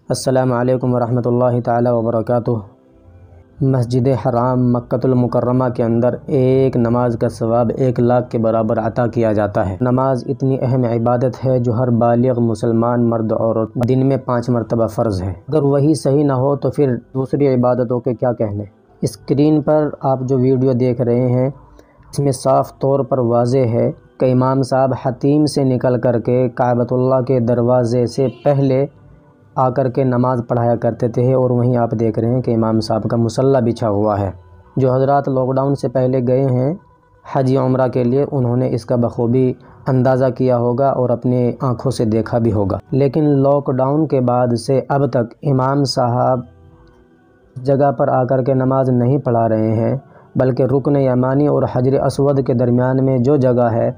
السلام علیکم ورحمۃ اللہ تعالی وبرکاتہ۔ مسجد حرام مکۃ المکرمہ کے اندر ایک نماز کا ثواب 1,00,000 کے برابر عطا کیا جاتا ہے۔ نماز اتنی اہم عبادت ہے جو ہر بالغ مسلمان مرد عورت دن میں 5 مرتبہ فرض ہے۔ اگر وہی صحیح نہ ہو تو پھر دوسری عبادتوں کے کیا کہنے۔ اسکرین پر آپ جو ویڈیو دیکھ رہے ہیں اس میں صاف طور پر واضح ہے کہ امام صاحب حتیم سے نکل کر کے کعبۃ اللہ کے دروازے سے پہلے آ کر کے نماز پڑھایا کرتے تھے، اور وہیں آپ دیکھ رہے ہیں کہ امام صاحب کا مصلی بچھا ہوا ہے۔ جو حضرات لاک ڈاؤن سے پہلے گئے ہیں حج یا عمرہ کے لیے، انہوں نے اس کا بخوبی اندازہ کیا ہوگا اور اپنی آنکھوں سے دیکھا بھی ہوگا۔ لیکن لاک ڈاؤن کے بعد سے اب تک امام صاحب جگہ پر آ کر کے نماز نہیں پڑھا رہے ہیں، بلکہ رکن یمانی اور حجر اسود کے درمیان میں جو جگہ ہے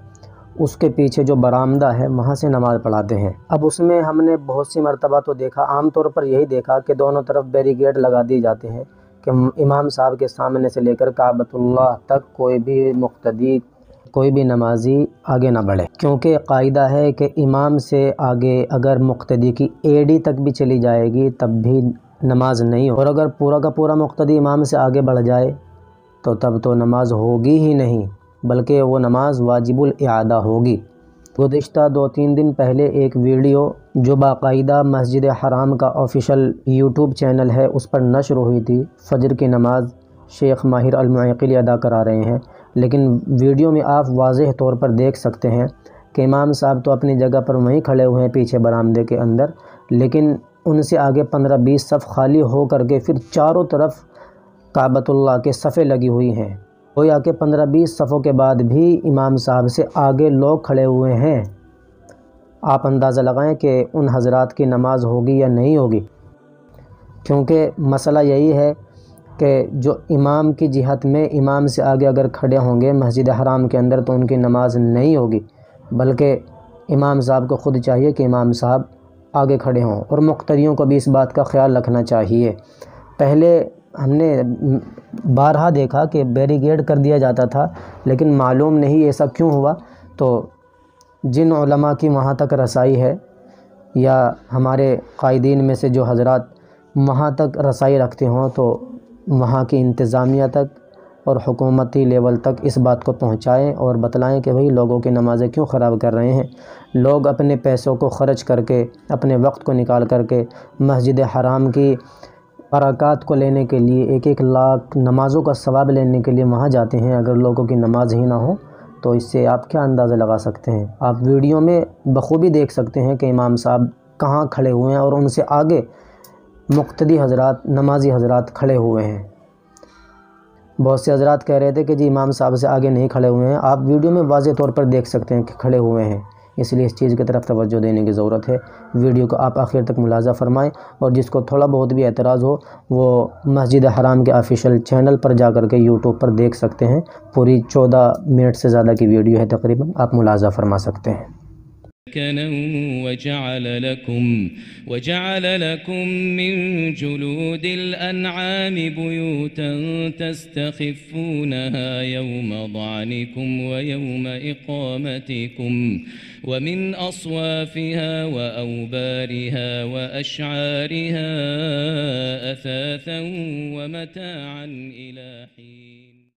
اس کے پیچھے جو برآمدہ ہے وہاں سے نماز پڑھاتے ہیں۔ اب اس میں ہم نے بہت سی مرتبہ تو دیکھا، عام طور پر یہی دیکھا کہ دونوں طرف بیریگیڈ لگا دی جاتے ہیں کہ امام صاحب کے سامنے سے لے کر کعبۃ اللہ تک کوئی بھی مقتدی، کوئی بھی نمازی آگے نہ بڑھے، کیونکہ قاعدہ ہے کہ امام سے آگے اگر مقتدی کی ایڑی تک بھی چلی جائے گی تب بھی نماز نہیں ہو، اور اگر پورا کا پورا مقتدی امام سے آگے بڑھ جائے تو تب تو نماز ہوگی ہی نہیں، بلکہ وہ نماز واجب الاعادہ ہوگی۔ گزشتہ 2-3 دن پہلے ایک ویڈیو جو باقاعدہ مسجد حرام کا آفیشیل یوٹیوب چینل ہے اس پر نشر ہوئی تھی، فجر کی نماز شیخ ماہر المعقلی ادا کرا رہے ہیں، لیکن ویڈیو میں آپ واضح طور پر دیکھ سکتے ہیں کہ امام صاحب تو اپنی جگہ پر وہیں کھڑے ہوئے ہیں پیچھے برآمدے کے اندر، لیکن ان سے آگے 15-20 صف خالی ہو کر کے پھر چاروں طرف کعبۃ اللہ کے صفیں لگی ہوئی ہیں۔ گویا کہ 15-20 صفوں کے بعد بھی امام صاحب سے آگے لوگ کھڑے ہوئے ہیں۔ آپ اندازہ لگائیں کہ ان حضرات کی نماز ہوگی یا نہیں ہوگی، کیونکہ مسئلہ یہی ہے کہ جو امام کی جہت میں امام سے آگے اگر کھڑے ہوں گے مسجد حرام کے اندر تو ان کی نماز نہیں ہوگی، بلکہ امام صاحب کو خود چاہیے کہ امام صاحب آگے کھڑے ہوں، اور مقتدیوں کو بھی اس بات کا خیال رکھنا چاہیے۔ پہلے ہم نے بارہا دیکھا کہ بیریگیڈ کر دیا جاتا تھا، لیکن معلوم نہیں ایسا کیوں ہوا۔ تو جن علماء کی وہاں تک رسائی ہے یا ہمارے قائدین میں سے جو حضرات وہاں تک رسائی رکھتے ہوں تو وہاں کی انتظامیہ تک اور حکومتی لیول تک اس بات کو پہنچائیں اور بتلائیں کہ بھئی لوگوں کی نمازیں کیوں خراب کر رہے ہیں۔ لوگ اپنے پیسوں کو خرچ کر کے، اپنے وقت کو نکال کر کے مسجد حرام کی برکات کو لینے کے لیے 1,00,000 نمازوں کا ثواب لینے کے لیے وہاں جاتے ہیں۔ اگر لوگوں کی نماز ہی نہ ہو تو اس سے آپ کیا اندازہ لگا سکتے ہیں؟ آپ ویڈیو میں بخوبی دیکھ سکتے ہیں کہ امام صاحب کہاں کھڑے ہوئے ہیں اور ان سے آگے مقتدی حضرات، نمازی حضرات کھڑے ہوئے ہیں۔ بہت سے حضرات کہہ رہے تھے کہ جی امام صاحب سے آگے نہیں کھڑے ہوئے ہیں، آپ ویڈیو میں واضح طور پر دیکھ سکتے ہیں کہ کھڑے ہوئے ہیں، اس لیے اس چیز کی طرف توجہ دینے کی ضرورت ہے۔ ویڈیو کو آپ آخر تک ملاحظہ فرمائیں، اور جس کو تھوڑا بہت بھی اعتراض ہو وہ مسجد حرام کے آفیشیل چینل پر جا کر کے یوٹیوب پر دیکھ سکتے ہیں۔ پوری 14 منٹ سے زیادہ کی ویڈیو ہے تقریباً، آپ ملاحظہ فرما سکتے ہیں۔ وجعل لكم من جلود الأنعام بيوتا تستخفونها يوم ضعنكم ويوم إقامتكم ومن أصوافها وأوبارها وأشعارها أثاثا ومتاعا إلى حين